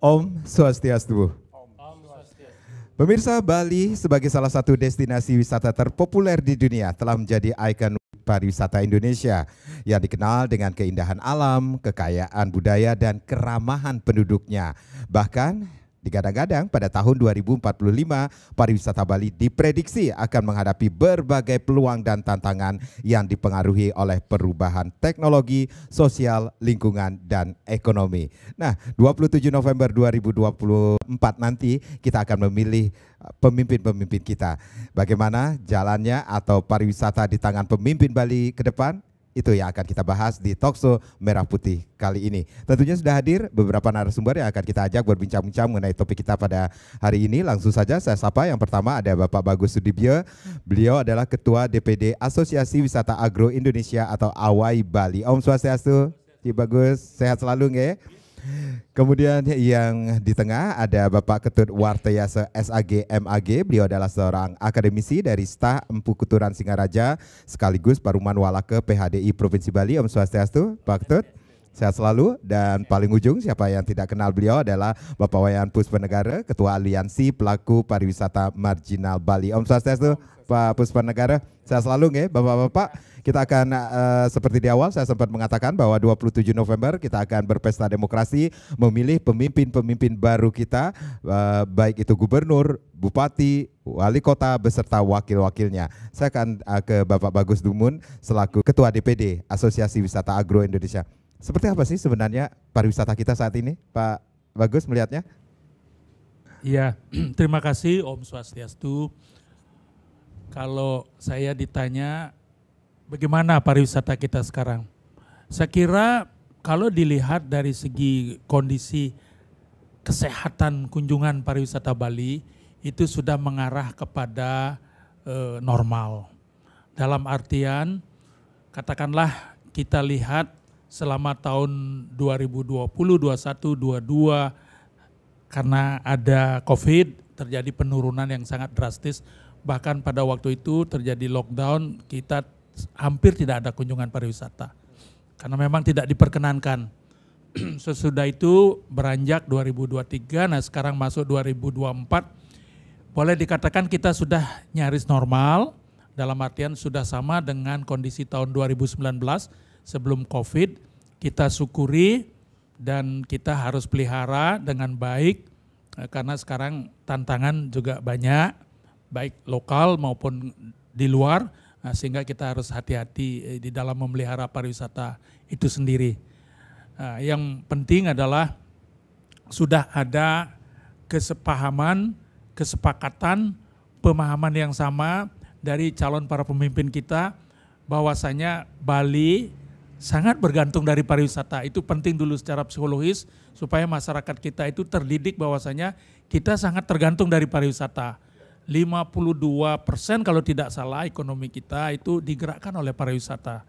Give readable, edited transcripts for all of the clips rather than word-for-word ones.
Om Swastiastu. Pemirsa, Bali sebagai salah satu destinasi wisata terpopuler di dunia telah menjadi ikon pariwisata Indonesia yang dikenal dengan keindahan alam, kekayaan budaya, dan keramahan penduduknya. Bahkan digadang-gadang pada tahun 2045 pariwisata Bali diprediksi akan menghadapi berbagai peluang dan tantangan yang dipengaruhi oleh perubahan teknologi, sosial, lingkungan, dan ekonomi. Nah, 27 November 2024 nanti kita akan memilih pemimpin-pemimpin kita. Bagaimana jalannya atau pariwisata di tangan pemimpin Bali ke depan? Itu yang akan kita bahas di Talkshow Merah Putih kali ini. Tentunya sudah hadir beberapa narasumber yang akan kita ajak berbincang-bincang mengenai topik kita pada hari ini. Langsung saja saya sapa. Yang pertama ada Bapak Bagus Sudibyo. Beliau adalah Ketua DPD Asosiasi Wisata Agro Indonesia atau AWAI Bali. Om Swastiastu, Cik Bagus, sehat selalu nggih? Kemudian yang di tengah ada Bapak Ketut Wartayase SAG MAG. Beliau adalah seorang akademisi dari STA Empu Kuturan Singaraja sekaligus Paruman Walake PHDI Provinsi Bali. Om Swastiastu, Pak Ketut. Sehat selalu. Dan paling ujung siapa yang tidak kenal beliau adalah Bapak Wayan Puspanegara, Ketua Aliansi Pelaku Pariwisata Marginal Bali. Om Swastiastu, Pak Puspanegara. Sehat selalu nggih Bapak-bapak. Kita akan seperti di awal saya sempat mengatakan bahwa 27 November kita akan berpesta demokrasi, memilih pemimpin-pemimpin baru kita, baik itu gubernur, bupati, wali kota beserta wakil-wakilnya. Saya akan ke Bapak Bagus Dumun selaku Ketua DPD Asosiasi Wisata Agro Indonesia. Seperti apa sih sebenarnya pariwisata kita saat ini, Pak Bagus melihatnya? Iya, terima kasih Om Swastiastu. Kalau saya ditanya bagaimana pariwisata kita sekarang? Saya kira kalau dilihat dari segi kondisi kesehatan kunjungan pariwisata Bali itu sudah mengarah kepada normal. Dalam artian katakanlah kita lihat selama tahun 2020, 21, 22 karena ada COVID terjadi penurunan yang sangat drastis. Bahkan pada waktu itu terjadi lockdown, kita hampir tidak ada kunjungan pariwisata karena memang tidak diperkenankan. Sesudah itu beranjak 2023, nah sekarang masuk 2024, boleh dikatakan kita sudah nyaris normal, dalam artian sudah sama dengan kondisi tahun 2019 sebelum COVID. Kita syukuri dan kita harus pelihara dengan baik karena sekarang tantangan juga banyak, baik lokal maupun di luar. Nah, sehingga kita harus hati-hati di dalam memelihara pariwisata itu sendiri. Nah, yang penting adalah sudah ada kesepahaman, kesepakatan, pemahaman yang sama dari calon para pemimpin kita bahwasanya Bali sangat bergantung dari pariwisata. Itu penting dulu secara psikologis supaya masyarakat kita itu terdidik bahwasanya kita sangat tergantung dari pariwisata. 52% kalau tidak salah ekonomi kita itu digerakkan oleh pariwisata.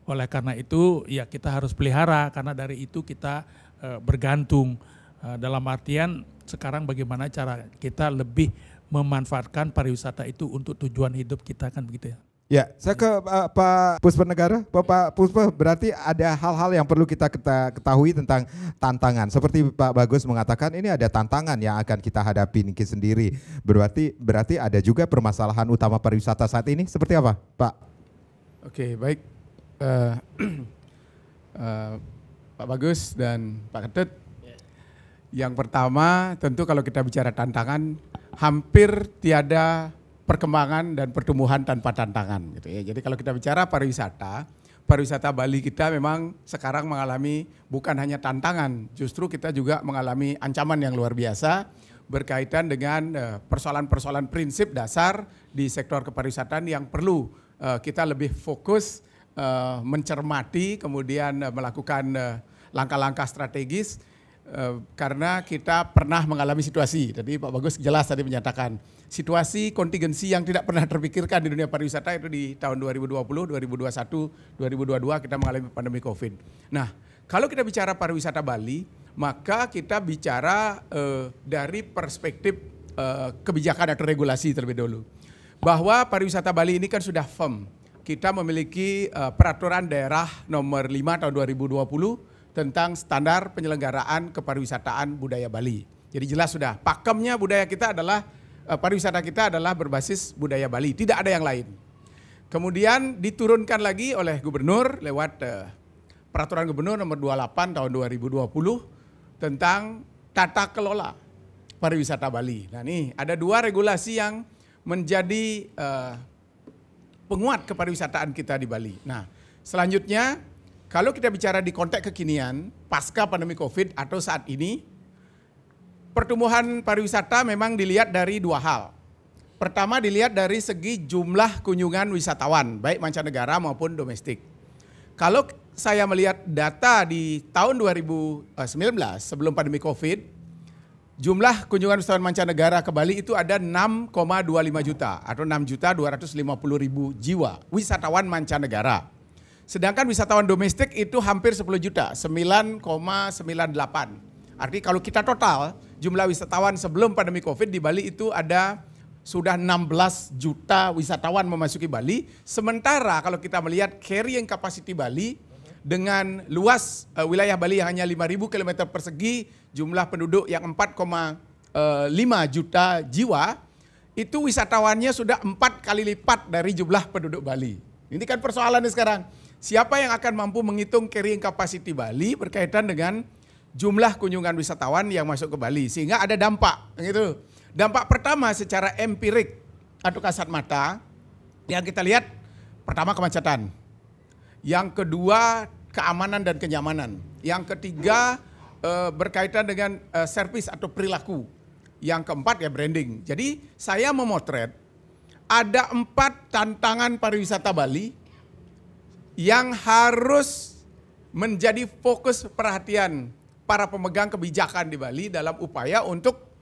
Oleh karena itu ya kita harus pelihara karena dari itu kita bergantung. Dalam artian sekarang bagaimana cara kita lebih memanfaatkan pariwisata itu untuk tujuan hidup kita kan begitu ya. Ya, saya ke Pak Puspanegara. Bapak Puspa, berarti ada hal-hal yang perlu kita ketahui tentang tantangan. Seperti Pak Bagus mengatakan ini ada tantangan yang akan kita hadapi niki sendiri. Berarti ada juga permasalahan utama pariwisata saat ini. Seperti apa, Pak? Oke, baik. Pak Bagus dan Pak Ketut. Yang pertama tentu kalau kita bicara tantangan, hampir tiada perkembangan dan pertumbuhan tanpa tantangan gitu ya. Jadi kalau kita bicara pariwisata Bali kita memang sekarang mengalami bukan hanya tantangan, justru kita juga mengalami ancaman yang luar biasa berkaitan dengan persoalan-persoalan prinsip dasar di sektor kepariwisataan yang perlu kita lebih fokus mencermati, kemudian melakukan langkah-langkah strategis karena kita pernah mengalami situasi. Tadi Pak Bagus jelas tadi menyatakan situasi kontingensi yang tidak pernah terpikirkan di dunia pariwisata itu di tahun 2020, 2021, 2022 kita mengalami pandemi COVID. Nah, kalau kita bicara pariwisata Bali, maka kita bicara dari perspektif kebijakan atau regulasi terlebih dahulu. Bahwa pariwisata Bali ini kan sudah firm. Kita memiliki peraturan daerah nomor 5 tahun 2020 tentang standar penyelenggaraan kepariwisataan budaya Bali. Jadi jelas sudah, pakemnya budaya kita adalah, pariwisata kita adalah berbasis budaya Bali, tidak ada yang lain. Kemudian diturunkan lagi oleh gubernur lewat peraturan gubernur nomor 28 tahun 2020 tentang tata kelola pariwisata Bali. Nah nih ada 2 regulasi yang menjadi penguat kepariwisataan kita di Bali. Nah selanjutnya kalau kita bicara di konteks kekinian pasca pandemi COVID atau saat ini, pertumbuhan pariwisata memang dilihat dari 2 hal. Pertama dilihat dari segi jumlah kunjungan wisatawan, baik mancanegara maupun domestik. Kalau saya melihat data di tahun 2019 sebelum pandemi COVID, jumlah kunjungan wisatawan mancanegara ke Bali itu ada 6,25 juta atau 6.250.000 jiwa wisatawan mancanegara. Sedangkan wisatawan domestik itu hampir 10 juta, 9,98. Artinya kalau kita total jumlah wisatawan sebelum pandemi COVID di Bali itu ada sudah 16 juta wisatawan memasuki Bali. Sementara kalau kita melihat carrying capacity Bali dengan luas wilayah Bali yang hanya 5.000 km persegi, jumlah penduduk yang 4,5 juta jiwa, itu wisatawannya sudah 4 kali lipat dari jumlah penduduk Bali. Ini kan persoalannya sekarang. Siapa yang akan mampu menghitung carrying capacity Bali berkaitan dengan jumlah kunjungan wisatawan yang masuk ke Bali, sehingga ada dampak gitu. Dampak pertama secara empirik atau kasat mata yang kita lihat, pertama kemacetan, yang kedua keamanan dan kenyamanan, yang ketiga berkaitan dengan servis atau perilaku, yang keempat ya branding. Jadi saya memotret ada 4 tantangan pariwisata Bali yang harus menjadi fokus perhatian para pemegang kebijakan di Bali dalam upaya untuk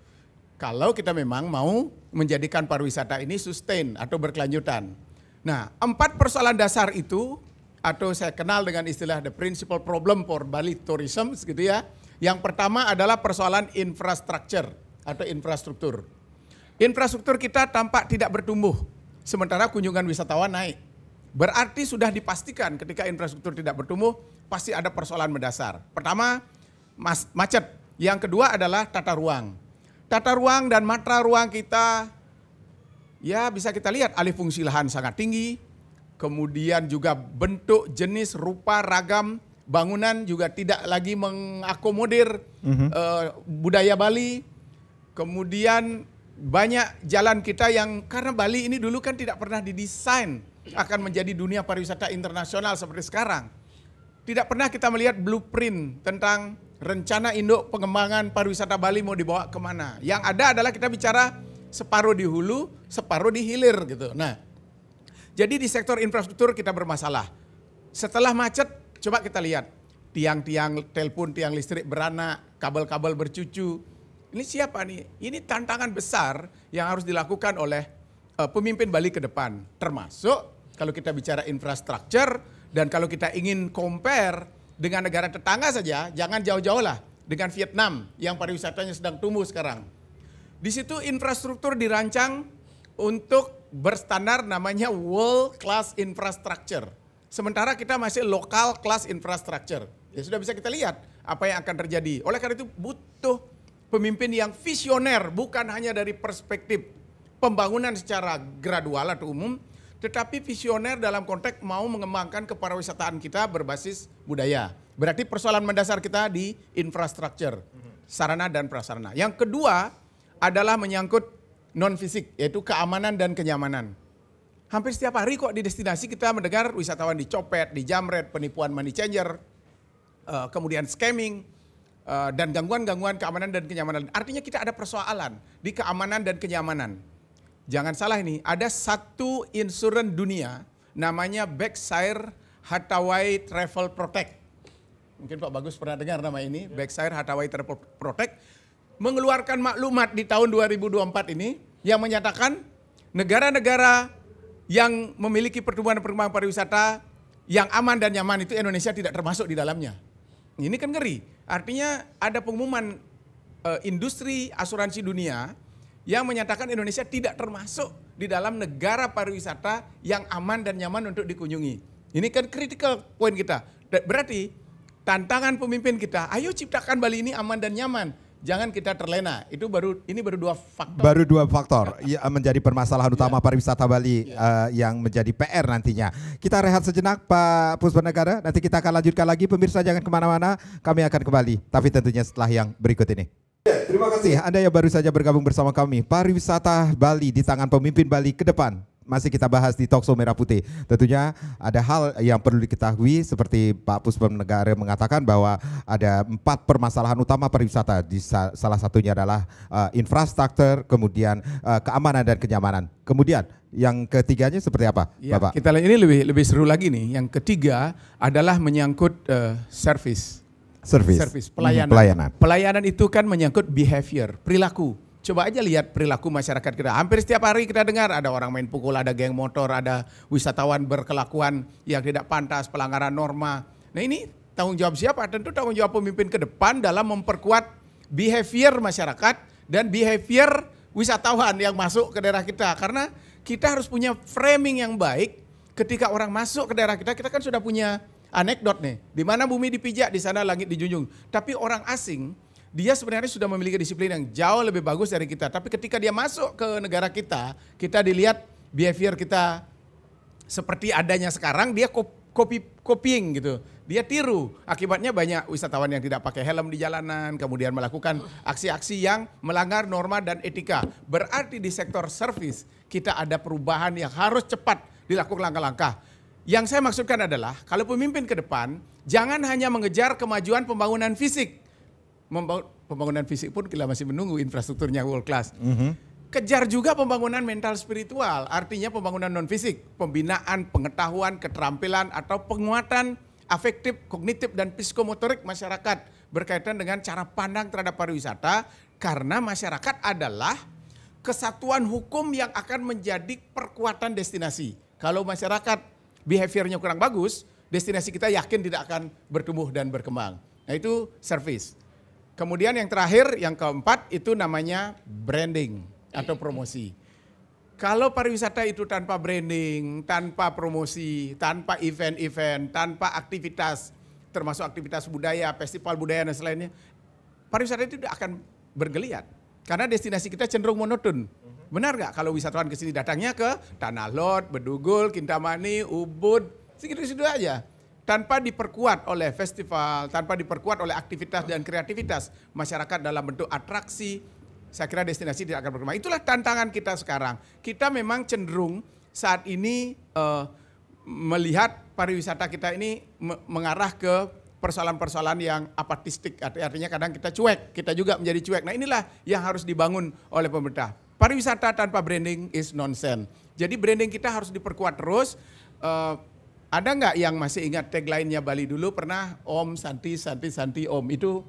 kalau kita memang mau menjadikan pariwisata ini sustain atau berkelanjutan. Nah, 4 persoalan dasar itu atau saya kenal dengan istilah the principal problem for Bali tourism gitu ya. Yang pertama adalah persoalan infrastructure atau infrastruktur. Infrastruktur kita tampak tidak bertumbuh sementara kunjungan wisatawan naik. Berarti sudah dipastikan ketika infrastruktur tidak bertumbuh pasti ada persoalan mendasar. Pertama macet, yang kedua adalah tata ruang. Tata ruang dan matra ruang kita ya bisa kita lihat alih fungsi lahan sangat tinggi, kemudian juga bentuk, jenis, rupa, ragam bangunan juga tidak lagi mengakomodir budaya Bali. Kemudian banyak jalan kita yang karena Bali ini dulu kan tidak pernah didesain akan menjadi dunia pariwisata internasional seperti sekarang. Tidak pernah kita melihat blueprint tentang rencana induk pengembangan pariwisata Bali mau dibawa kemana. Yang ada adalah kita bicara separuh di hulu, separuh di hilir gitu. Nah, jadi di sektor infrastruktur kita bermasalah. Setelah macet, coba kita lihat tiang-tiang telepon, tiang listrik beranak, kabel-kabel bercucu. Ini siapa nih? Ini tantangan besar yang harus dilakukan oleh pemimpin Bali ke depan. Termasuk kalau kita bicara infrastruktur dan kalau kita ingin compare dengan negara tetangga saja, jangan jauh-jauh lah dengan Vietnam yang pariwisatanya sedang tumbuh sekarang. Di situ infrastruktur dirancang untuk berstandar namanya world class infrastructure. Sementara kita masih local class infrastructure. Ya sudah bisa kita lihat apa yang akan terjadi. Oleh karena itu butuh pemimpin yang visioner, bukan hanya dari perspektif pembangunan secara gradual atau umum, tetapi visioner dalam konteks mau mengembangkan kepariwisataan kita berbasis budaya. Berarti persoalan mendasar kita di infrastruktur, sarana dan prasarana. Yang kedua adalah menyangkut non-fisik, yaitu keamanan dan kenyamanan. Hampir setiap hari kok di destinasi kita mendengar wisatawan dicopet, dijamret, penipuan money changer, kemudian scamming, dan gangguan-gangguan keamanan dan kenyamanan. Artinya kita ada persoalan di keamanan dan kenyamanan. Jangan salah ini, ada satu insuran dunia namanya Berkshire Hathaway Travel Protect. Mungkin Pak Bagus pernah dengar nama ini, Berkshire Hathaway Travel Protect. Mengeluarkan maklumat di tahun 2024 ini yang menyatakan negara-negara yang memiliki pertumbuhan pariwisata yang aman dan nyaman itu Indonesia tidak termasuk di dalamnya. Ini kan ngeri, artinya ada pengumuman industri asuransi dunia yang menyatakan Indonesia tidak termasuk di dalam negara pariwisata yang aman dan nyaman untuk dikunjungi. Ini kan critical point kita. Berarti tantangan pemimpin kita, ayo ciptakan Bali ini aman dan nyaman. Jangan kita terlena. Ini baru 2 faktor. Baru 2 faktor ya, menjadi permasalahan utama pariwisata Bali yang menjadi PR nantinya. Kita rehat sejenak Pak Puspanegara, nanti kita akan lanjutkan lagi. Pemirsa jangan kemana-mana, kami akan kembali. Tapi tentunya setelah yang berikut ini. Ya, terima kasih Anda yang baru saja bergabung bersama kami. Pariwisata Bali di tangan pemimpin Bali ke depan. Masih kita bahas di Talkshow Merah Putih. Tentunya ada hal yang perlu diketahui seperti Pak Puspanegara mengatakan bahwa ada 4 permasalahan utama pariwisata. Salah satunya adalah infrastruktur, kemudian keamanan dan kenyamanan. Kemudian yang ketiganya seperti apa, ya, Bapak? Kita lihat ini lebih seru lagi nih. Yang ketiga adalah menyangkut service, pelayanan. Pelayanan itu kan menyangkut behavior, perilaku. Coba aja lihat perilaku masyarakat kita. Hampir setiap hari kita dengar ada orang main pukul, ada geng motor, ada wisatawan berkelakuan yang tidak pantas, pelanggaran norma. Nah ini tanggung jawab siapa? Tentu tanggung jawab pemimpin ke depan dalam memperkuat behavior masyarakat dan behavior wisatawan yang masuk ke daerah kita. Karena kita harus punya framing yang baik ketika orang masuk ke daerah kita. Kita kan sudah punya anekdot nih. Di mana bumi dipijak, di sana langit dijunjung. Tapi orang asing, dia sebenarnya sudah memiliki disiplin yang jauh lebih bagus dari kita. Tapi ketika dia masuk ke negara kita, kita dilihat behavior kita seperti adanya sekarang, dia copying gitu. Dia tiru. Akibatnya banyak wisatawan yang tidak pakai helm di jalanan, kemudian melakukan aksi-aksi yang melanggar norma dan etika. Berarti di sektor service kita ada perubahan yang harus cepat dilakukan langkah-langkah. Yang saya maksudkan adalah kalau pemimpin ke depan, jangan hanya mengejar kemajuan pembangunan fisik. Pembangunan fisik pun kita masih menunggu infrastrukturnya world class. Kejar juga pembangunan mental spiritual, artinya pembangunan non fisik, pembinaan, pengetahuan, keterampilan atau penguatan afektif, kognitif dan psikomotorik masyarakat berkaitan dengan cara pandang terhadap pariwisata, karena masyarakat adalah kesatuan hukum yang akan menjadi perkuatan destinasi. Kalau masyarakat behaviornya kurang bagus, destinasi kita yakin tidak akan bertumbuh dan berkembang. Nah itu service. Kemudian yang terakhir, yang keempat itu namanya branding atau promosi. Kalau pariwisata itu tanpa branding, tanpa promosi, tanpa event-event, tanpa aktivitas, termasuk aktivitas budaya, festival budaya dan selainnya, pariwisata itu tidak akan bergeliat. Karena destinasi kita cenderung monoton. Benar nggak kalau wisatawan ke sini datangnya ke Tanah Lot, Bedugul, Kintamani, Ubud, segitu-segitu aja. Tanpa diperkuat oleh festival, tanpa diperkuat oleh aktivitas dan kreativitas masyarakat dalam bentuk atraksi, saya kira destinasi tidak akan berkembang. Itulah tantangan kita sekarang. Kita memang cenderung saat ini melihat pariwisata kita ini mengarah ke persoalan-persoalan yang apatistik, artinya kadang kita cuek, kita juga menjadi cuek. Nah inilah yang harus dibangun oleh pemerintah. Pariwisata tanpa branding is nonsense. Jadi branding kita harus diperkuat terus. Ada nggak yang masih ingat tagline-nya Bali dulu? Pernah Om Santi, Santi, Santi Om, itu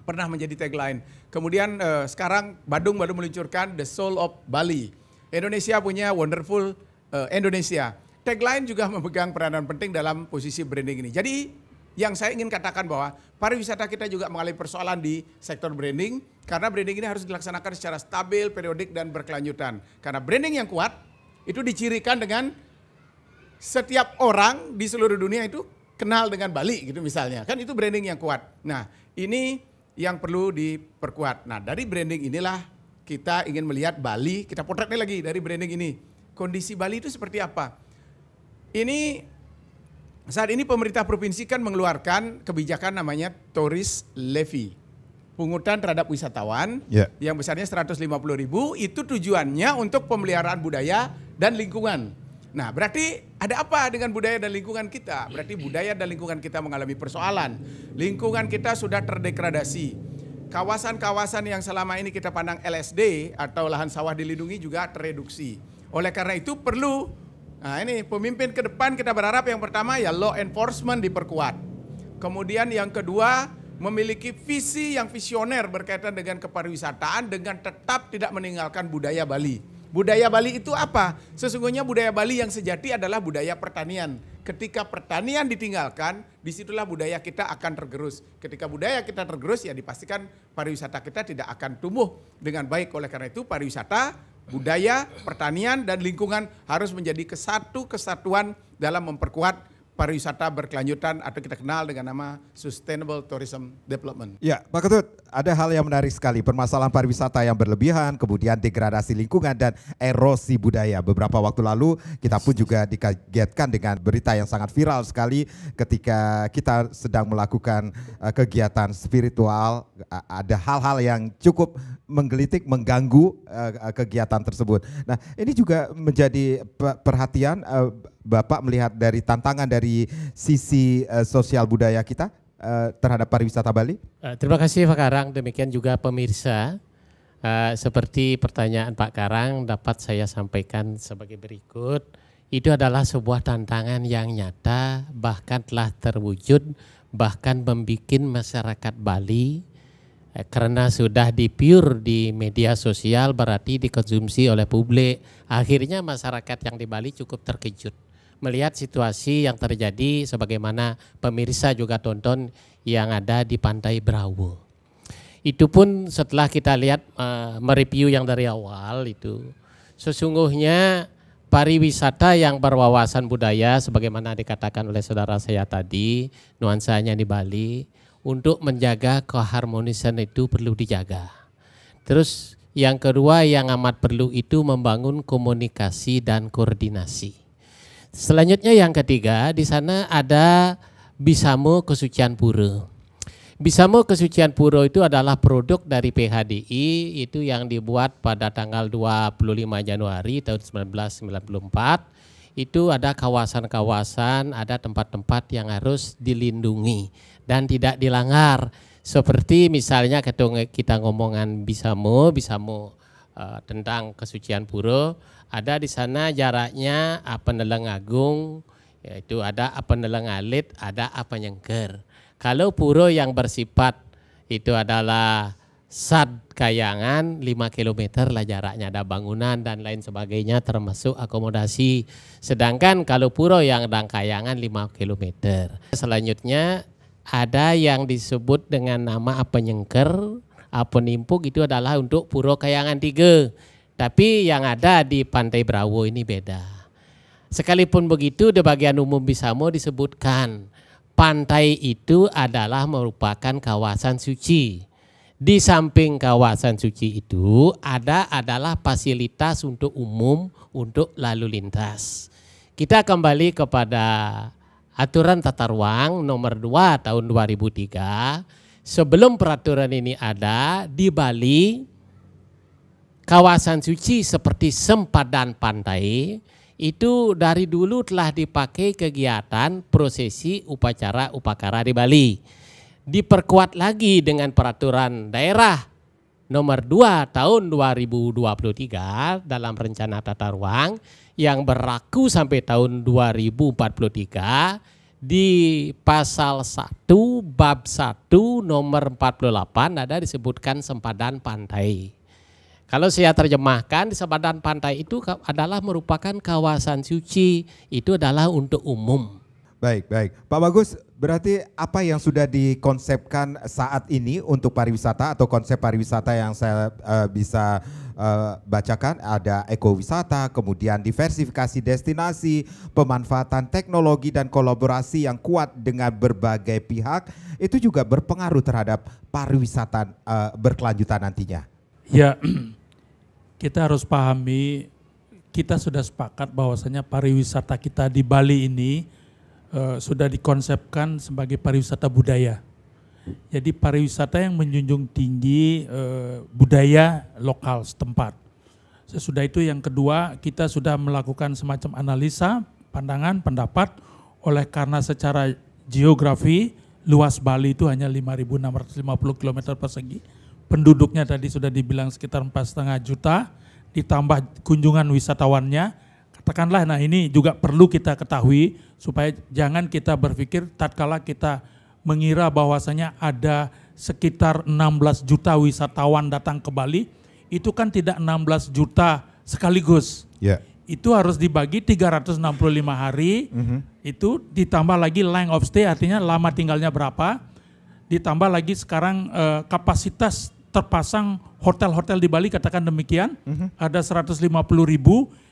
pernah menjadi tagline. Kemudian sekarang Badung baru meluncurkan The Soul of Bali. Indonesia punya Wonderful Indonesia. Tagline juga memegang peranan penting dalam posisi branding ini. Jadi yang saya ingin katakan bahwa pariwisata kita juga mengalami persoalan di sektor branding. Karena branding ini harus dilaksanakan secara stabil, periodik, dan berkelanjutan. Karena branding yang kuat itu dicirikan dengan setiap orang di seluruh dunia itu kenal dengan Bali gitu misalnya. Kan itu branding yang kuat. Nah ini yang perlu diperkuat. Nah dari branding inilah kita ingin melihat Bali, kita potretnya lagi dari branding ini. Kondisi Bali itu seperti apa? Ini saat ini pemerintah provinsi kan mengeluarkan kebijakan namanya Tourist Levy. Pungutan terhadap wisatawan yang besarnya 150.000, itu tujuannya untuk pemeliharaan budaya dan lingkungan. Nah berarti ada apa dengan budaya dan lingkungan kita? Berarti budaya dan lingkungan kita mengalami persoalan. Lingkungan kita sudah terdegradasi. Kawasan-kawasan yang selama ini kita pandang LSD atau lahan sawah dilindungi juga tereduksi. Oleh karena itu perlu, nah ini pemimpin ke depan kita berharap yang pertama ya law enforcement diperkuat. Kemudian yang kedua memiliki visi yang visioner berkaitan dengan kepariwisataan dengan tetap tidak meninggalkan budaya Bali. Budaya Bali itu apa? Sesungguhnya budaya Bali yang sejati adalah budaya pertanian. Ketika pertanian ditinggalkan, disitulah budaya kita akan tergerus. Ketika budaya kita tergerus, ya dipastikan pariwisata kita tidak akan tumbuh dengan baik. Oleh karena itu pariwisata, budaya, pertanian, dan lingkungan harus menjadi kesatuan dalam memperkuat pariwisata berkelanjutan atau kita kenal dengan nama Sustainable Tourism Development. Ya, Pak Ketut, ada hal yang menarik sekali, permasalahan pariwisata yang berlebihan, kemudian degradasi lingkungan dan erosi budaya. Beberapa waktu lalu kita pun juga dikagetkan dengan berita yang sangat viral sekali ketika kita sedang melakukan kegiatan spiritual, ada hal-hal yang cukup menggelitik, mengganggu kegiatan tersebut. Nah, ini juga menjadi perhatian Bapak melihat dari tantangan dari sisi sosial budaya kita terhadap pariwisata Bali? Terima kasih Pak Karang, demikian juga pemirsa. Seperti pertanyaan Pak Karang dapat saya sampaikan sebagai berikut. Itu adalah sebuah tantangan yang nyata, bahkan telah terwujud, bahkan membuat masyarakat Bali karena sudah di-pure di media sosial, berarti dikonsumsi oleh publik. Akhirnya masyarakat yang di Bali cukup terkejut melihat situasi yang terjadi sebagaimana pemirsa juga tonton yang ada di Pantai Brawo. Itu pun setelah kita lihat mereview yang dari awal itu, sesungguhnya pariwisata yang berwawasan budaya sebagaimana dikatakan oleh saudara saya tadi, nuansanya di Bali, untuk menjaga keharmonisan itu perlu dijaga. Terus yang kedua yang amat perlu itu membangun komunikasi dan koordinasi. Selanjutnya yang ketiga, di sana ada Bisamo Kesucian Pura. Bisamo Kesucian Pura itu adalah produk dari PHDI, itu yang dibuat pada tanggal 25 Januari tahun 1994. Itu ada kawasan-kawasan, ada tempat-tempat yang harus dilindungi dan tidak dilanggar. Seperti misalnya kita ngomongan Bisamo tentang Kesucian Pura, ada di sana jaraknya Apaneleng Agung, yaitu ada Apaneleng Alit, ada Apanyengker. Kalau pura yang bersifat itu adalah Sad Kayangan 5 km lah jaraknya, ada bangunan dan lain sebagainya termasuk akomodasi. Sedangkan kalau pura yang dan kayangan 5 km. Selanjutnya ada yang disebut dengan nama Apanyengker, Apanimpuk, itu adalah untuk pura Kayangan 3. Tapi yang ada di Pantai Brawo ini beda. Sekalipun begitu di bagian umum Bisamo disebutkan pantai itu adalah merupakan kawasan suci. Di samping kawasan suci itu adalah fasilitas untuk umum untuk lalu lintas. Kita kembali kepada aturan tata ruang nomor 2 tahun 2003. Sebelum peraturan ini ada di Bali, kawasan suci seperti sempadan pantai itu dari dulu telah dipakai kegiatan prosesi upacara upakara di Bali. Diperkuat lagi dengan peraturan daerah nomor 2 tahun 2023 dalam rencana tata ruang yang berlaku sampai tahun 2043 di pasal 1 bab 1 nomor 48 ada disebutkan sempadan pantai. Kalau saya terjemahkan, di sempadan pantai itu adalah merupakan kawasan suci, itu adalah untuk umum. Baik. Pak Bagus, berarti apa yang sudah dikonsepkan saat ini untuk pariwisata atau konsep pariwisata yang saya bisa bacakan, ada ekowisata, kemudian diversifikasi destinasi, pemanfaatan teknologi dan kolaborasi yang kuat dengan berbagai pihak, itu juga berpengaruh terhadap pariwisata berkelanjutan nantinya. Ya, kita harus pahami, kita sudah sepakat bahwasanya pariwisata kita di Bali ini sudah dikonsepkan sebagai pariwisata budaya. Jadi pariwisata yang menjunjung tinggi budaya lokal setempat. Sesudah itu yang kedua, kita sudah melakukan semacam analisa, pandangan, pendapat, oleh karena secara geografi luas Bali itu hanya 5.650 km persegi. Penduduknya tadi sudah dibilang sekitar 4,5 juta, ditambah kunjungan wisatawannya, katakanlah, nah ini juga perlu kita ketahui supaya jangan kita berpikir tatkala kita mengira bahwasanya ada sekitar 16 juta wisatawan datang ke Bali, itu kan tidak 16 juta sekaligus. Yeah. Itu harus dibagi 365 hari, itu ditambah lagi length of stay, artinya lama tinggalnya berapa, ditambah lagi sekarang kapasitas terpasang hotel-hotel di Bali, katakan demikian, ada 150.000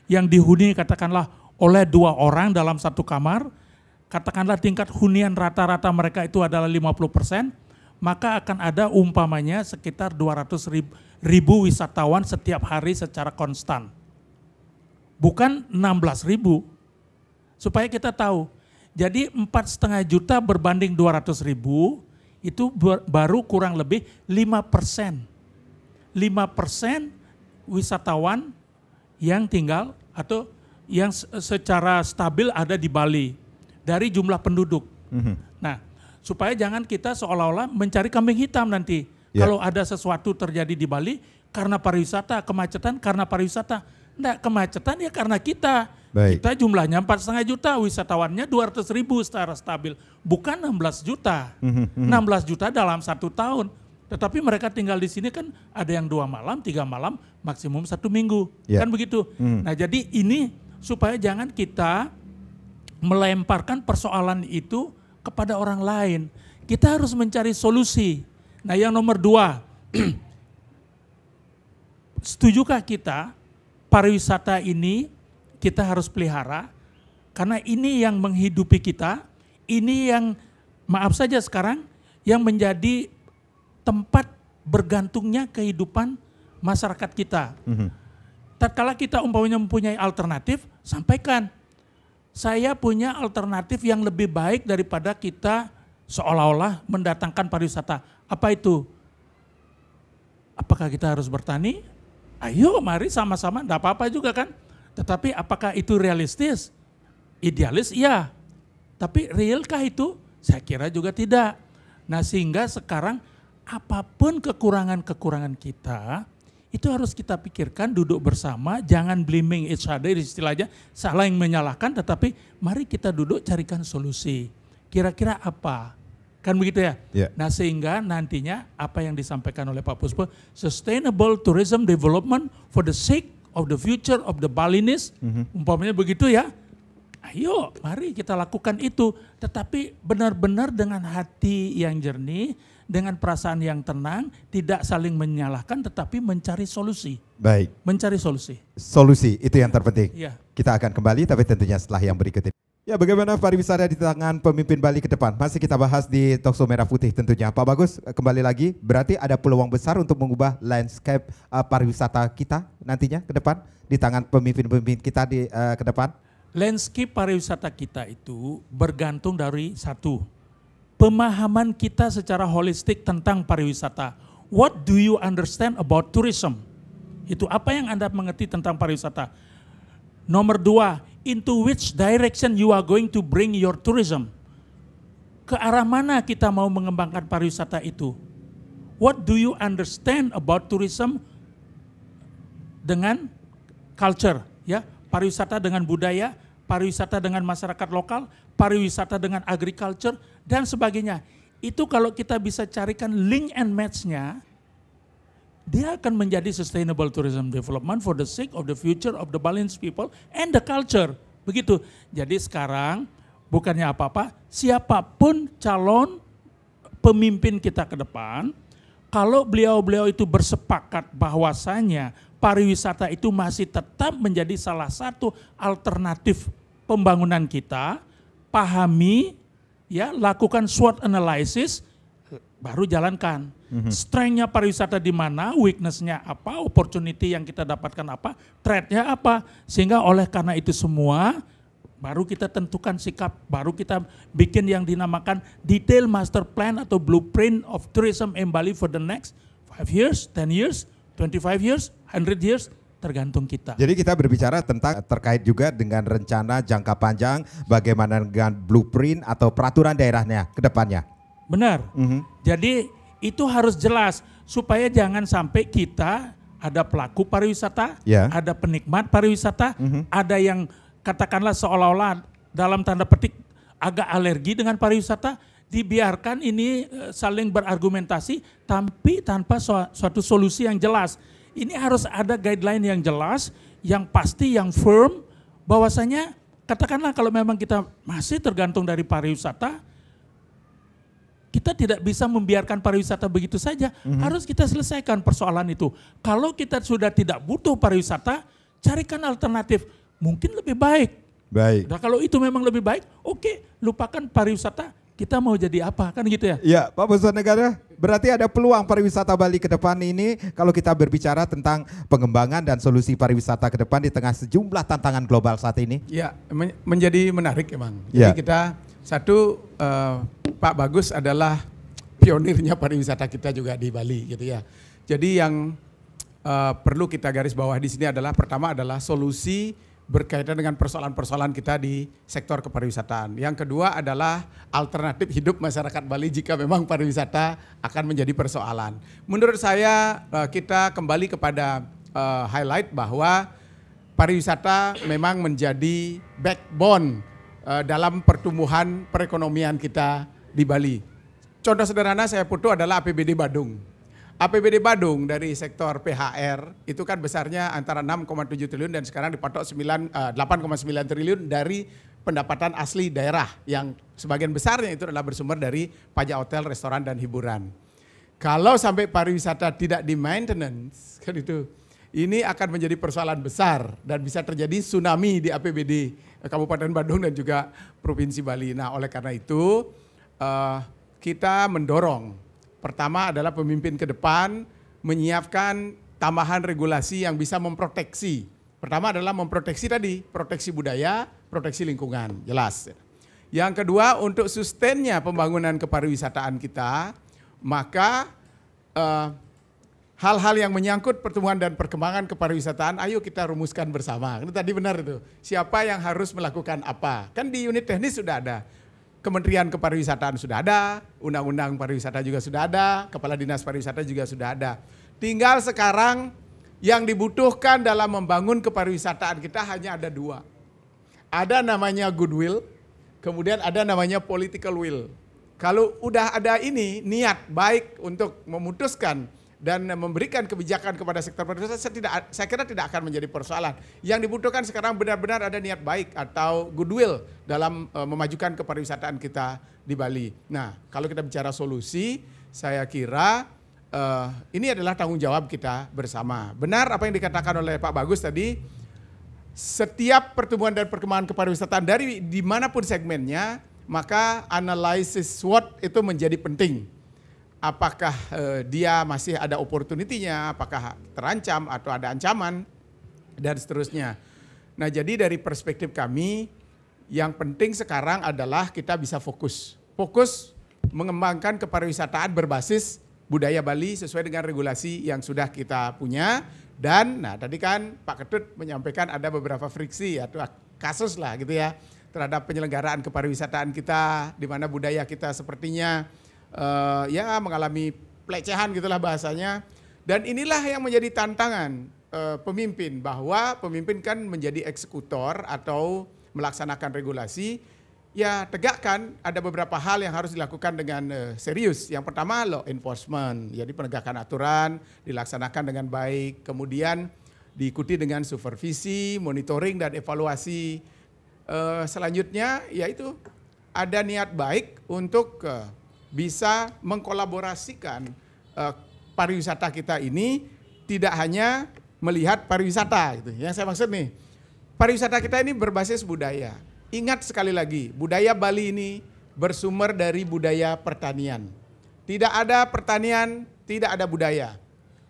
yang dihuni katakanlah oleh 2 orang dalam satu kamar, katakanlah tingkat hunian rata-rata mereka itu adalah 50%, maka akan ada umpamanya sekitar 200.000 wisatawan setiap hari secara konstan. Bukan 16.000. Supaya kita tahu. Jadi 4,5 juta berbanding 200.000 itu baru kurang lebih 5%. 5% wisatawan yang tinggal atau yang secara stabil ada di Bali dari jumlah penduduk. Nah, supaya jangan kita seolah-olah mencari kambing hitam nanti. Kalau ada sesuatu terjadi di Bali karena pariwisata, kemacetan karena pariwisata. Enggak, kemacetan ya karena kita. Baik. Kita jumlahnya 4,5 juta, wisatawannya 200.000 secara stabil. Bukan 16 juta. 16 juta dalam 1 tahun. Tetapi mereka tinggal di sini kan ada yang 2 malam, 3 malam, maksimum 1 minggu. Kan begitu. Nah jadi ini supaya jangan kita melemparkan persoalan itu kepada orang lain. Kita harus mencari solusi. Nah yang nomor 2, setujukah kita pariwisata ini kita harus pelihara? Karena ini yang menghidupi kita, ini yang maaf saja sekarang yang menjadi tempat bergantungnya kehidupan masyarakat kita. Tatkala kita umpamanya mempunyai alternatif, sampaikan. Saya punya alternatif yang lebih baik daripada kita seolah-olah mendatangkan pariwisata. Apa itu? Apakah kita harus bertani? Ayo mari sama-sama, enggak apa-apa juga kan. Tetapi apakah itu realistis? Idealis iya. Tapi realkah itu? Saya kira juga tidak. Nah sehingga sekarang apapun kekurangan-kekurangan kita, itu harus kita pikirkan, duduk bersama, jangan blaming each other, istilahnya saling menyalahkan, tetapi mari kita duduk carikan solusi. Kira-kira apa? Kan begitu ya? Nah sehingga nantinya apa yang disampaikan oleh Pak Puspo, sustainable tourism development for the sake of the future of the Balinese, umpamanya begitu ya. Ayo mari kita lakukan itu, tetapi benar-benar dengan hati yang jernih, dengan perasaan yang tenang, tidak saling menyalahkan tetapi mencari solusi. Baik. Mencari solusi. Solusi itu yang terpenting. Ya. Kita akan kembali tapi tentunya setelah yang berikut ini. Ya, bagaimana pariwisata di tangan pemimpin Bali ke depan? Masih kita bahas di Talkshow Merah Putih tentunya. Pak Bagus, kembali lagi, berarti ada peluang besar untuk mengubah landscape pariwisata kita nantinya ke depan di tangan pemimpin-pemimpin kita di ke depan? Landscape pariwisata kita itu bergantung dari satu, pemahaman kita secara holistik tentang pariwisata. What do you understand about tourism? Itu apa yang Anda mengerti tentang pariwisata? Nomor 2, into which direction you are going to bring your tourism? Ke arah mana kita mau mengembangkan pariwisata itu? What do you understand about tourism dengan culture, ya? Pariwisata dengan budaya, pariwisata dengan masyarakat lokal, pariwisata dengan agriculture, dan sebagainya. Itu kalau kita bisa carikan link and match-nya, dia akan menjadi sustainable tourism development for the sake of the future of the Balinese people and the culture. Begitu. Jadi sekarang bukannya apa-apa, siapapun calon pemimpin kita ke depan, kalau beliau-beliau itu bersepakat bahwasanya pariwisata itu masih tetap menjadi salah satu alternatif pembangunan kita, pahami, ya, lakukan SWOT analysis, baru jalankan. Strength-nya pariwisata di mana, weakness-nya apa, opportunity yang kita dapatkan apa, threat-nya apa, sehingga oleh karena itu semua baru kita tentukan sikap, baru kita bikin yang dinamakan detail master plan atau blueprint of tourism in Bali for the next 5 years, 10 years, 25 years, 100 years, tergantung kita. Jadi kita berbicara tentang terkait juga dengan rencana jangka panjang, bagaimana dengan blueprint atau peraturan daerahnya ke depannya. Benar. Jadi itu harus jelas supaya jangan sampai kita ada pelaku pariwisata, ada penikmat pariwisata, ada yang katakanlah seolah-olah dalam tanda petik agak alergi dengan pariwisata, dibiarkan ini saling berargumentasi tapi tanpa suatu solusi yang jelas. Ini harus ada guideline yang jelas, yang pasti, yang firm, bahwasanya katakanlah kalau memang kita masih tergantung dari pariwisata, kita tidak bisa membiarkan pariwisata begitu saja, harus kita selesaikan persoalan itu. Kalau kita sudah tidak butuh pariwisata, carikan alternatif, mungkin lebih baik Baik. Nah, kalau itu memang lebih baik, oke, lupakan pariwisata, kita mau jadi apa, kan gitu ya? Ya, Pak Boswa Negara, berarti ada peluang pariwisata Bali ke depan ini kalau kita berbicara tentang pengembangan dan solusi pariwisata ke depan di tengah sejumlah tantangan global saat ini. Ya, menjadi menarik emang. Ya. Jadi kita satu, Pak Bagus adalah pionirnya pariwisata kita juga di Bali gitu ya. Jadi yang perlu kita garis bawah di sini adalah pertama adalah solusi berkaitan dengan persoalan-persoalan kita di sektor kepariwisataan. Yang kedua adalah alternatif hidup masyarakat Bali jika memang pariwisata akan menjadi persoalan. Menurut saya kita kembali kepada highlight bahwa pariwisata memang menjadi backbone dalam pertumbuhan perekonomian kita di Bali. Contoh sederhana saya foto adalah APBD Badung. APBD Badung dari sektor PHR itu kan besarnya antara 6,7 triliun dan sekarang dipatok 8,9 triliun dari pendapatan asli daerah yang sebagian besarnya itu adalah bersumber dari pajak hotel, restoran dan hiburan. Kalau sampai pariwisata tidak di maintenance kan itu, ini akan menjadi persoalan besar dan bisa terjadi tsunami di APBD Kabupaten Badung dan juga Provinsi Bali. Nah, oleh karena itu kita mendorong pertama adalah pemimpin ke depan menyiapkan tambahan regulasi yang bisa memproteksi. Pertama adalah memproteksi tadi, proteksi budaya, proteksi lingkungan, jelas. Yang kedua untuk sustainnya pembangunan kepariwisataan kita, maka hal-hal yang menyangkut pertumbuhan dan perkembangan kepariwisataan, ayo kita rumuskan bersama. Ini tadi benar itu, siapa yang harus melakukan apa. Kan di unit teknis sudah ada. Kementerian Kepariwisataan sudah ada, Undang-Undang Pariwisata juga sudah ada, Kepala Dinas Pariwisata juga sudah ada. Tinggal sekarang yang dibutuhkan dalam membangun kepariwisataan kita hanya ada dua. Ada namanya goodwill, kemudian ada namanya political will. Kalau udah ada ini, niat baik untuk memutuskan dan memberikan kebijakan kepada sektor pariwisata, saya kira tidak akan menjadi persoalan. Yang dibutuhkan sekarang benar-benar ada niat baik atau goodwill dalam memajukan kepariwisataan kita di Bali. Nah, kalau kita bicara solusi, saya kira ini adalah tanggung jawab kita bersama. Benar apa yang dikatakan oleh Pak Bagus tadi, setiap pertumbuhan dan perkembangan kepariwisataan dari dimanapun segmennya, maka analisis SWOT itu menjadi penting. Apakah dia masih ada opportunity-nya, apakah terancam atau ada ancaman, dan seterusnya. Nah, jadi dari perspektif kami, yang penting sekarang adalah kita bisa fokus mengembangkan kepariwisataan berbasis budaya Bali sesuai dengan regulasi yang sudah kita punya. Dan nah tadi kan Pak Ketut menyampaikan ada beberapa friksi atau kasus lah gitu ya terhadap penyelenggaraan kepariwisataan kita, di mana budaya kita sepertinya ya mengalami pelecehan gitulah bahasanya. Dan inilah yang menjadi tantangan pemimpin, bahwa pemimpin kan menjadi eksekutor atau melaksanakan regulasi, ya tegakkan ada beberapa hal yang harus dilakukan dengan serius. Yang pertama law enforcement, jadi penegakan aturan dilaksanakan dengan baik, kemudian diikuti dengan supervisi, monitoring dan evaluasi. Selanjutnya yaitu ada niat baik untuk bisa mengkolaborasikan pariwisata kita ini tidak hanya melihat pariwisata gitu. Yang saya maksud nih, pariwisata kita ini berbasis budaya. Ingat sekali lagi, budaya Bali ini bersumber dari budaya pertanian. Tidak ada pertanian, tidak ada budaya.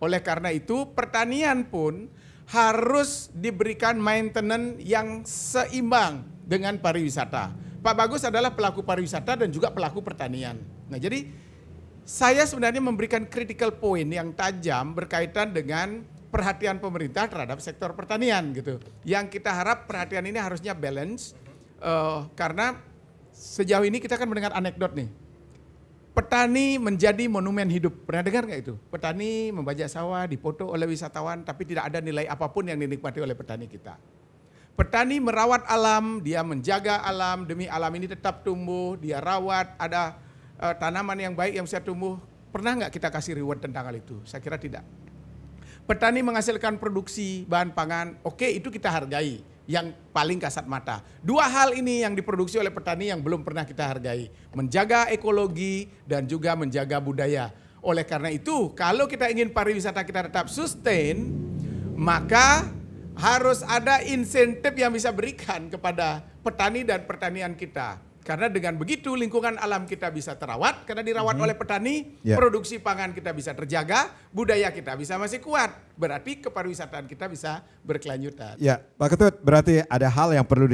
Oleh karena itu, pertanian pun harus diberikan maintenance yang seimbang dengan pariwisata. Pak Bagus adalah pelaku pariwisata dan juga pelaku pertanian. Nah, jadi saya sebenarnya memberikan critical point yang tajam berkaitan dengan perhatian pemerintah terhadap sektor pertanian gitu. Yang kita harap perhatian ini harusnya balance, karena sejauh ini kita kan mendengar anekdot nih. Petani menjadi monumen hidup. Pernah dengar nggak itu? Petani membajak sawah, dipoto oleh wisatawan, tapi tidak ada nilai apapun yang dinikmati oleh petani kita. Petani merawat alam, dia menjaga alam, demi alam ini tetap tumbuh, dia rawat, ada tanaman yang baik yang bisa tumbuh. Pernah nggak kita kasih reward tentang hal itu? Saya kira tidak. Petani menghasilkan produksi bahan pangan, oke, itu kita hargai, yang paling kasat mata. Dua hal ini yang diproduksi oleh petani yang belum pernah kita hargai. Menjaga ekologi dan juga menjaga budaya. Oleh karena itu, kalau kita ingin pariwisata kita tetap sustain, maka harus ada insentif yang bisa berikan kepada petani dan pertanian kita. Karena dengan begitu lingkungan alam kita bisa terawat, karena dirawat oleh petani, produksi pangan kita bisa terjaga, budaya kita bisa masih kuat. Berarti kepariwisataan kita bisa berkelanjutan. Ya, Pak Ketut, berarti ada hal yang perlu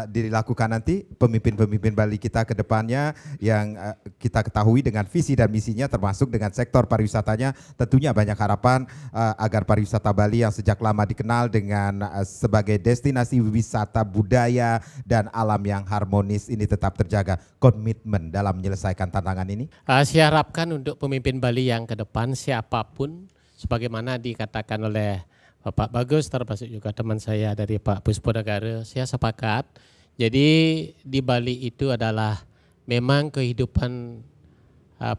dilakukan nanti pemimpin-pemimpin Bali kita ke depannya yang kita ketahui dengan visi dan misinya termasuk dengan sektor pariwisatanya. Tentunya banyak harapan agar pariwisata Bali yang sejak lama dikenal dengan sebagai destinasi wisata budaya dan alam yang harmonis ini tetap terjaga. Komitmen dalam menyelesaikan tantangan ini? Saya harapkan untuk pemimpin Bali yang ke depan siapapun, sebagaimana dikatakan oleh Bapak Bagus, termasuk juga teman saya dari Pak Pusponegara, saya sepakat. Jadi di Bali itu adalah memang kehidupan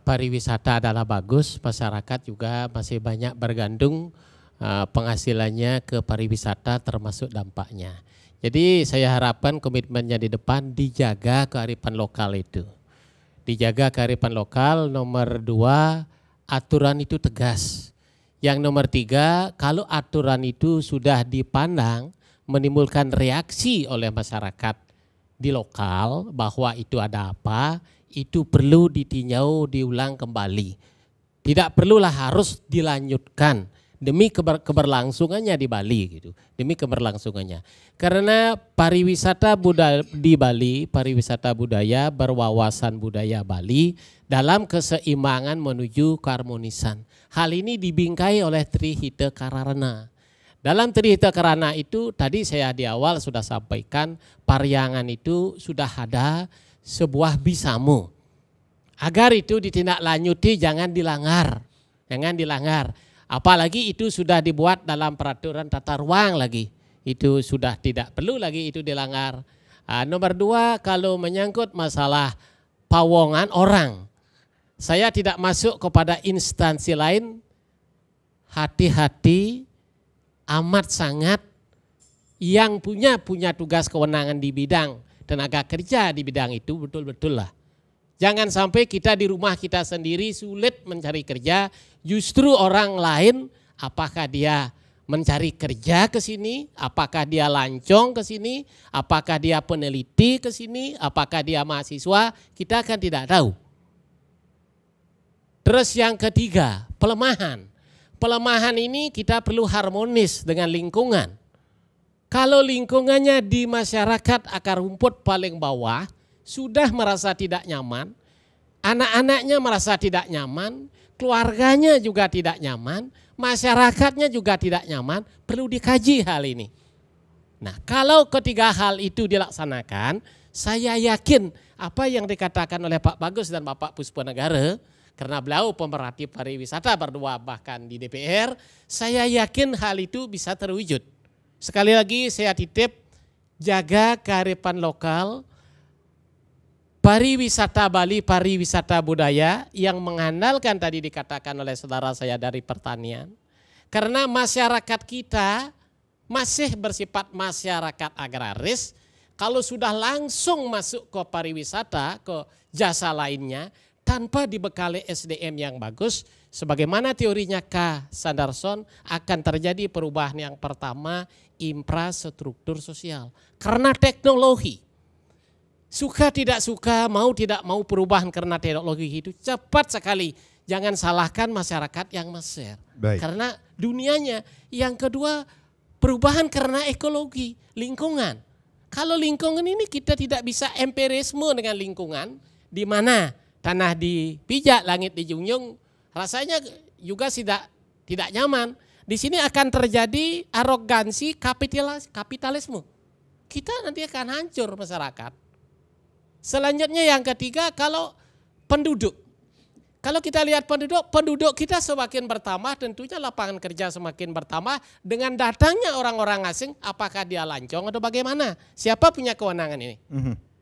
pariwisata adalah bagus, masyarakat juga masih banyak bergantung penghasilannya ke pariwisata termasuk dampaknya. Jadi saya harapkan komitmennya di depan dijaga kearifan lokal itu. Dijaga kearifan lokal. Nomor 2, aturan itu tegas. Yang nomor 3, kalau aturan itu sudah dipandang menimbulkan reaksi oleh masyarakat di lokal bahwa itu ada apa, itu perlu ditinjau, diulang kembali. Tidak perlulah harus dilanjutkan demi keberlangsungannya di Bali gitu, demi keberlangsungannya. Karena pariwisata di Bali, pariwisata budaya berwawasan budaya Bali dalam keseimbangan menuju keharmonisan. Hal ini dibingkai oleh Trihita Karana. Dalam Trihita Karana itu tadi saya di awal sudah sampaikan, Paryangan itu sudah ada sebuah bisamu. Agar itu ditindaklanjuti, jangan dilanggar, jangan dilanggar. Apalagi itu sudah dibuat dalam peraturan tata ruang lagi. Itu sudah tidak perlu lagi itu dilanggar. Nomor 2, kalau menyangkut masalah pawongan orang. Saya tidak masuk kepada instansi lain. Hati-hati, amat sangat yang punya tugas kewenangan di bidang tenaga kerja di bidang itu betul-betul lah. Jangan sampai kita di rumah kita sendiri sulit mencari kerja, justru orang lain apakah dia mencari kerja ke sini, apakah dia lancong ke sini, apakah dia peneliti ke sini, apakah dia mahasiswa, kita kan tidak tahu. Terus yang ketiga, pelemahan. Pelemahan ini kita perlu harmonis dengan lingkungan. Kalau lingkungannya di masyarakat akar rumput paling bawah, sudah merasa tidak nyaman, anak-anaknya merasa tidak nyaman, keluarganya juga tidak nyaman, masyarakatnya juga tidak nyaman, perlu dikaji hal ini. Nah, kalau ketiga hal itu dilaksanakan, saya yakin apa yang dikatakan oleh Pak Bagus dan Bapak Pusponegara, karena beliau pemerhati pariwisata berdua bahkan di DPR, saya yakin hal itu bisa terwujud. Sekali lagi saya titip, jaga kearifan lokal, pariwisata Bali, pariwisata budaya yang mengandalkan tadi dikatakan oleh saudara saya dari pertanian. Karena masyarakat kita masih bersifat masyarakat agraris, kalau sudah langsung masuk ke pariwisata, ke jasa lainnya, tanpa dibekali SDM yang bagus, sebagaimana teorinya K. Sanderson, akan terjadi perubahan yang pertama, infrastruktur sosial. Karena teknologi. Suka tidak suka, mau tidak mau perubahan karena teknologi itu cepat sekali. Jangan salahkan masyarakat yang Mesir. Baik. Karena dunianya. Yang kedua, perubahan karena ekologi, lingkungan. Kalau lingkungan ini kita tidak bisa empirisme dengan lingkungan, di mana tanah dipijak, langit dijunjung, rasanya juga tidak nyaman. Di sini akan terjadi arogansi kapitalisme. Kita nanti akan hancur masyarakat. Selanjutnya yang ketiga, kalau penduduk. Kalau kita lihat penduduk kita semakin bertambah, tentunya lapangan kerja semakin bertambah. Dengan datangnya orang-orang asing, apakah dia lancong atau bagaimana? Siapa punya kewenangan ini?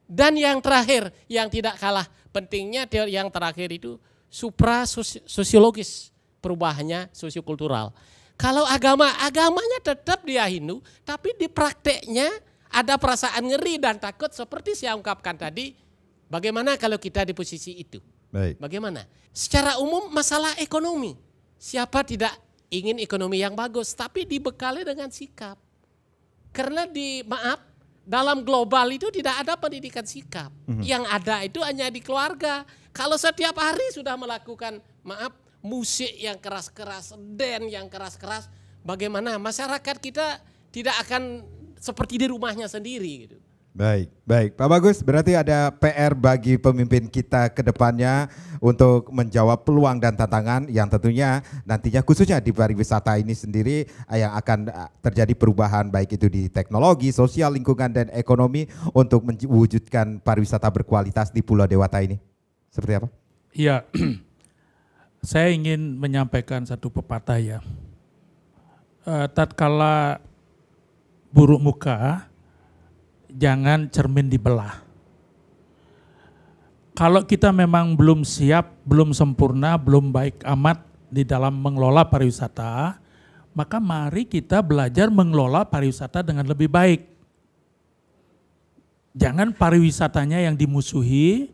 Dan yang terakhir, yang tidak kalah pentingnya, teori yang terakhir itu supra-sosiologis, perubahannya sosiokultural. Kalau agamanya tetap dia Hindu, tapi di prakteknya ada perasaan ngeri dan takut seperti saya ungkapkan tadi. Bagaimana kalau kita di posisi itu? Baik. Bagaimana? Secara umum masalah ekonomi. Siapa tidak ingin ekonomi yang bagus, tapi dibekali dengan sikap. Karena dalam global itu tidak ada pendidikan sikap. Yang ada itu hanya di keluarga. Kalau setiap hari sudah melakukan, maaf, musik yang keras-keras, dance yang keras-keras, bagaimana masyarakat kita tidak akan seperti di rumahnya sendiri gitu. Baik, baik. Pak Bagus, berarti ada PR bagi pemimpin kita ke depannya untuk menjawab peluang dan tantangan yang tentunya nantinya khususnya di pariwisata ini sendiri yang akan terjadi perubahan baik itu di teknologi, sosial, lingkungan, dan ekonomi untuk mewujudkan pariwisata berkualitas di Pulau Dewata ini. Seperti apa? Iya, saya ingin menyampaikan satu pepatah ya. Tatkala buruk muka, jangan cermin dibelah. Kalau kita memang belum siap, belum sempurna, belum baik amat di dalam mengelola pariwisata, maka mari kita belajar mengelola pariwisata dengan lebih baik. Jangan pariwisatanya yang dimusuhi,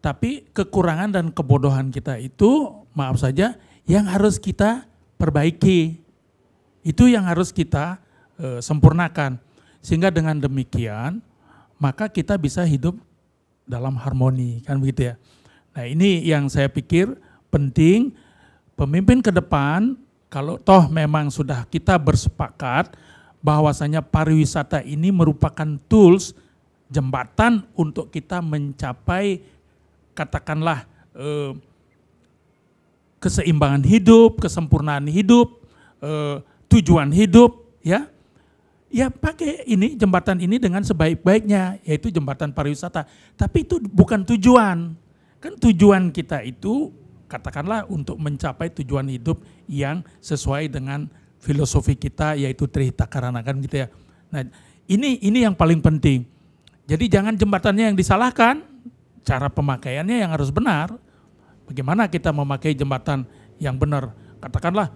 tapi kekurangan dan kebodohan kita itu, maaf saja, yang harus kita perbaiki. Itu yang harus kita sempurnakan. Sehingga dengan demikian, maka kita bisa hidup dalam harmoni, kan begitu ya. Nah ini yang saya pikir penting, pemimpin ke depan, kalau toh memang sudah kita bersepakat bahwasanya pariwisata ini merupakan tools, jembatan untuk kita mencapai katakanlah keseimbangan hidup, kesempurnaan hidup, tujuan hidup, ya. Ya pakai ini jembatan ini dengan sebaik-baiknya, yaitu jembatan pariwisata. Tapi itu bukan tujuan. Kan tujuan kita itu katakanlah untuk mencapai tujuan hidup yang sesuai dengan filosofi kita, yaitu Trihita Karana, kan gitu ya. Nah ini yang paling penting. Jadi jangan jembatannya yang disalahkan, cara pemakaiannya yang harus benar. Bagaimana kita memakai jembatan yang benar? Katakanlah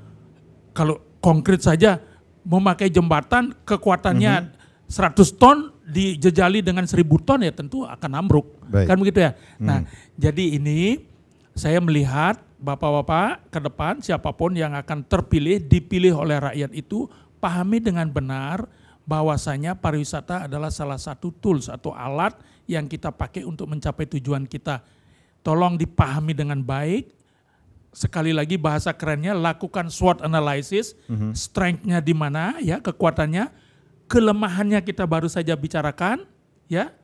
kalau konkret saja, memakai jembatan kekuatannya 100 ton dijejali dengan 1000 ton ya tentu akan ambruk. Baik. Kan begitu ya. Nah jadi ini saya melihat bapak-bapak ke depan siapapun yang akan terpilih, dipilih oleh rakyat itu pahami dengan benar bahwasanya pariwisata adalah salah satu tools atau alat yang kita pakai untuk mencapai tujuan kita. Tolong dipahami dengan baik. Sekali lagi bahasa kerennya, lakukan SWOT analysis, strength-nya di mana, ya kekuatannya, kelemahannya kita baru saja bicarakan, ya,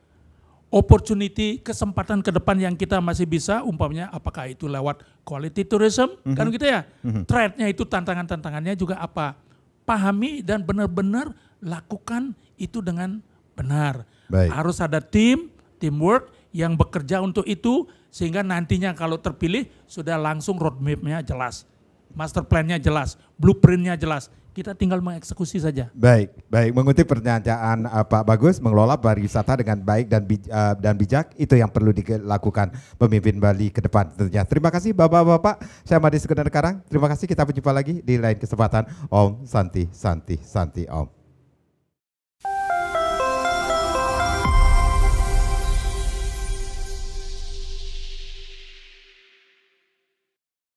opportunity, kesempatan ke depan yang kita masih bisa, umpamanya apakah itu lewat quality tourism, kan gitu ya, threat-nya itu tantangan-tantangannya juga apa, pahami dan benar-benar lakukan itu dengan benar. Baik. Harus ada teamwork yang bekerja untuk itu, sehingga nantinya kalau terpilih sudah langsung roadmap-nya jelas, master plan-nya jelas, blueprint-nya jelas. Kita tinggal mengeksekusi saja. Baik, baik. Mengutip pernyataan Pak Bagus, mengelola pariwisata dengan baik dan bijak itu yang perlu dilakukan pemimpin Bali ke depan tentunya. Terima kasih Bapak-bapak. Saya Madi Sekundar Karang. Terima kasih. Kita berjumpa lagi di lain kesempatan. Om Santi Santi Santi Om.